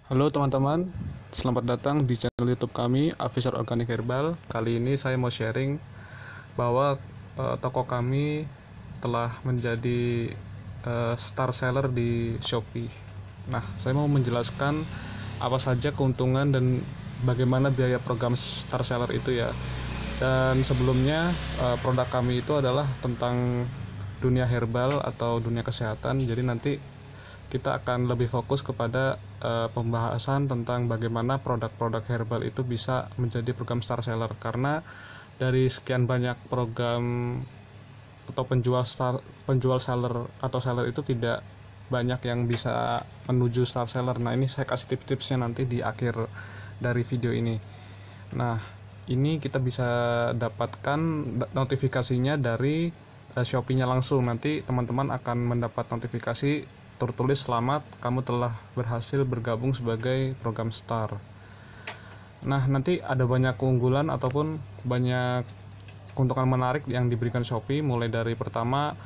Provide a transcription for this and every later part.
Halo teman-teman, selamat datang di channel YouTube kami, Official Organic Herbal. Kali ini saya mau sharing bahwa toko kami telah menjadi star seller di Shopee. Nah, saya mau menjelaskan apa saja keuntungan dan bagaimana biaya program star seller itu ya. Dan sebelumnya produk kami itu adalah tentang dunia herbal atau dunia kesehatan. Jadi nanti kita akan lebih fokus kepada pembahasan tentang bagaimana produk-produk herbal itu bisa menjadi program star seller, karena dari sekian banyak program atau penjual seller atau seller itu tidak banyak yang bisa menuju star seller. Nah, ini saya kasih tips-tipsnya nanti di akhir dari video ini. Nah, ini kita bisa dapatkan notifikasinya dari Shopee-nya langsung. Nanti teman-teman akan mendapat notifikasi tertulis selamat kamu telah berhasil bergabung sebagai program star. Nah, nanti ada banyak keunggulan ataupun banyak keuntungan menarik yang diberikan Shopee. Mulai dari pertama,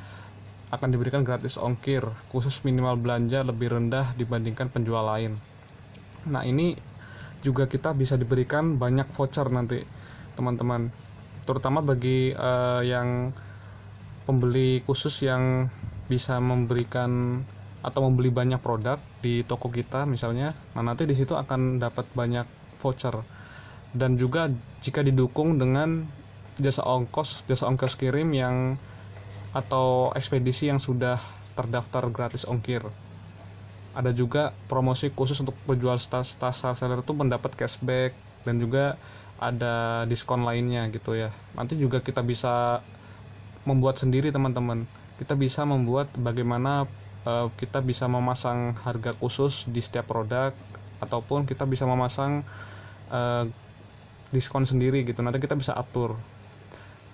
akan diberikan gratis ongkir khusus minimal belanja lebih rendah dibandingkan penjual lain. Nah, ini juga kita bisa diberikan banyak voucher nanti teman-teman, terutama bagi yang pembeli khusus yang bisa memberikan atau membeli banyak produk di toko kita misalnya. Nah, nanti di situ akan dapat banyak voucher. Dan juga jika didukung dengan jasa ongkos kirim yang atau ekspedisi yang sudah terdaftar gratis ongkir. Ada juga promosi khusus untuk penjual star seller itu mendapat cashback, dan juga ada diskon lainnya gitu ya. Nanti juga kita bisa membuat sendiri teman-teman. Kita bisa membuat bagaimana kita bisa memasang harga khusus di setiap produk, ataupun kita bisa memasang diskon sendiri gitu. Nanti kita bisa atur.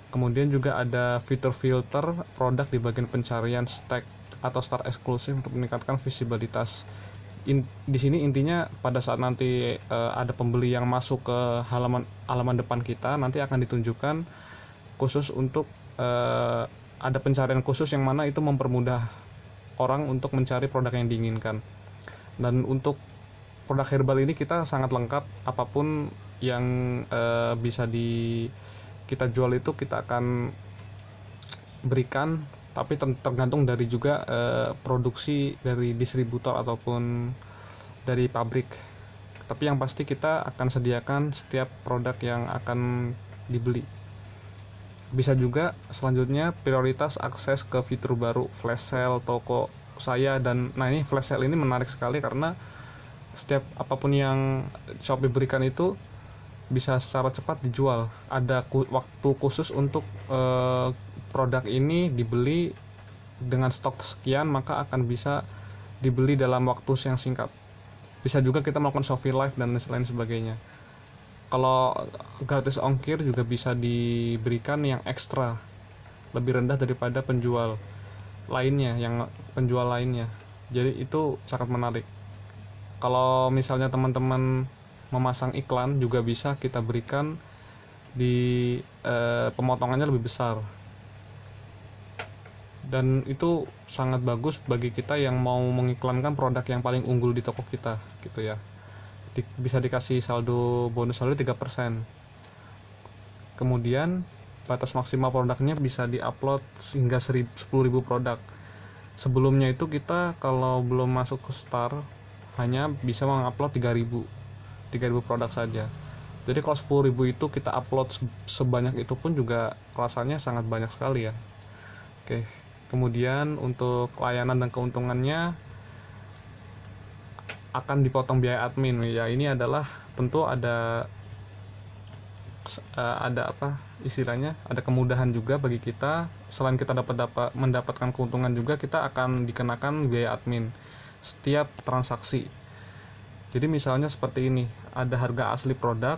Kemudian juga ada fitur filter produk di bagian pencarian stack atau star eksklusif untuk meningkatkan visibilitas. Di sini intinya pada saat nanti ada pembeli yang masuk ke halaman depan kita, nanti akan ditunjukkan khusus untuk ada pencarian khusus yang mana itu mempermudah orang untuk mencari produk yang diinginkan. Dan untuk produk herbal ini kita sangat lengkap, apapun yang bisa kita jual itu kita akan berikan, tapi tergantung dari juga produksi dari distributor ataupun dari pabrik. Tapi yang pasti kita akan sediakan setiap produk yang akan dibeli. Bisa juga selanjutnya prioritas akses ke fitur baru flash sale toko saya. Dan nah, ini flash sale ini menarik sekali karena setiap apapun yang Shopee berikan itu bisa secara cepat dijual. Ada waktu khusus untuk produk ini dibeli dengan stok sekian, maka akan bisa dibeli dalam waktu yang singkat. Bisa juga kita melakukan Shopee Live dan lain sebagainya. Kalau gratis ongkir juga bisa diberikan yang ekstra, lebih rendah daripada penjual lainnya. Jadi itu sangat menarik. Kalau misalnya teman-teman memasang iklan juga bisa kita berikan di pemotongannya lebih besar. Dan itu sangat bagus bagi kita yang mau mengiklankan produk yang paling unggul di toko kita gitu ya. Bisa dikasih bonus saldo 3%. Kemudian batas maksimal produknya bisa diupload hingga 10.000 produk. Sebelumnya itu kita kalau belum masuk ke star hanya bisa mengupload 3.000 produk saja. Jadi kalau 10.000 itu kita upload sebanyak itu pun juga rasanya sangat banyak sekali ya. Oke. Kemudian untuk layanan dan keuntungannya, akan dipotong biaya admin ya. Ini adalah tentu ada ada kemudahan juga bagi kita. Selain kita mendapatkan keuntungan, juga kita akan dikenakan biaya admin setiap transaksi. Jadi misalnya seperti ini, ada harga asli produk,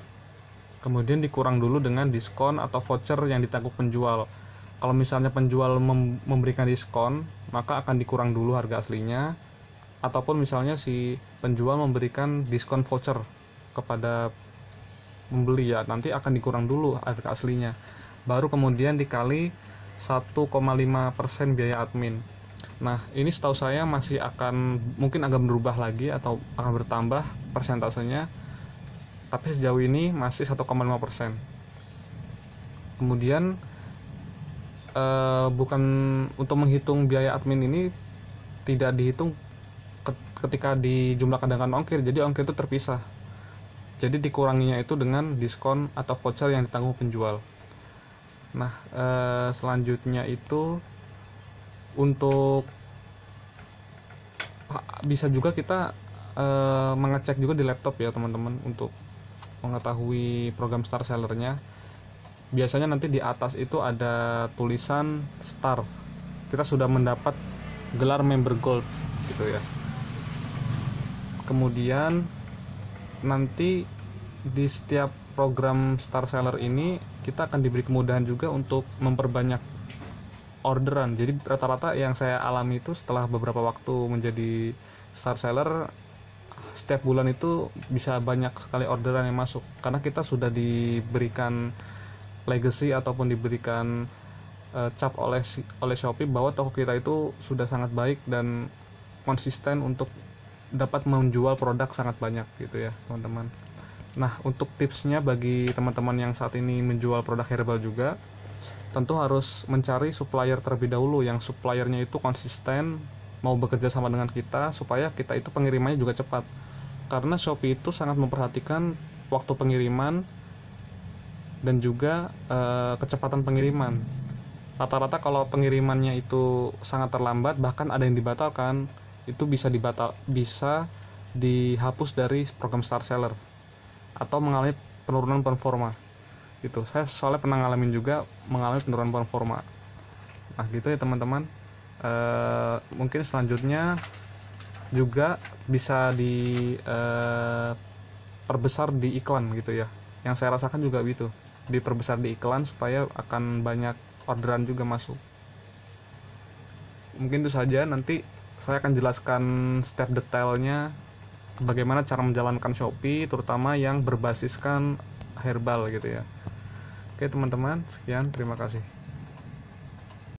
kemudian dikurang dulu dengan diskon atau voucher yang ditanggung penjual. Kalau misalnya penjual memberikan diskon, maka akan dikurang dulu harga aslinya. Ataupun misalnya si penjual memberikan diskon voucher kepada pembeli ya, nanti akan dikurang dulu harga aslinya, baru kemudian dikali 1,5% biaya admin. Nah, ini setahu saya masih akan mungkin agak berubah lagi atau akan bertambah persentasenya, tapi sejauh ini masih 1,5%. Kemudian bukan untuk menghitung biaya admin ini tidak dihitung ketika dijumlahkan dengan ongkir, jadi ongkir itu terpisah. Jadi dikuranginya itu dengan diskon atau voucher yang ditanggung penjual. Nah, selanjutnya itu untuk bisa juga kita mengecek juga di laptop ya teman-teman, untuk mengetahui program Star Sellernya. Biasanya nanti di atas itu ada tulisan Star, kita sudah mendapat gelar member gold gitu ya. Kemudian nanti di setiap program Star Seller ini kita akan diberi kemudahan juga untuk memperbanyak orderan. Jadi rata-rata yang saya alami itu setelah beberapa waktu menjadi Star Seller, setiap bulan itu bisa banyak sekali orderan yang masuk karena kita sudah diberikan legacy ataupun diberikan cap oleh Shopee bahwa toko kita itu sudah sangat baik dan konsisten untuk dapat menjual produk sangat banyak gitu ya teman-teman. Nah, untuk tipsnya bagi teman-teman yang saat ini menjual produk herbal juga, tentu harus mencari supplier terlebih dahulu yang suppliernya itu konsisten, mau bekerja sama dengan kita supaya kita itu pengirimannya juga cepat. Karena Shopee itu sangat memperhatikan waktu pengiriman dan juga kecepatan pengiriman. Rata-rata kalau pengirimannya itu sangat terlambat, bahkan ada yang dibatalkan, itu bisa dihapus dari program Star Seller atau mengalami penurunan performa gitu. Saya soalnya pernah ngalamin juga mengalami penurunan performa. Nah gitu ya teman-teman. Mungkin selanjutnya juga bisa diperbesar di iklan gitu ya. Yang saya rasakan juga gitu, diperbesar di iklan supaya akan banyak orderan juga masuk. Mungkin itu saja, nanti saya akan jelaskan step detailnya bagaimana cara menjalankan Shopee, terutama yang berbasiskan herbal gitu ya. Oke teman-teman, sekian, terima kasih.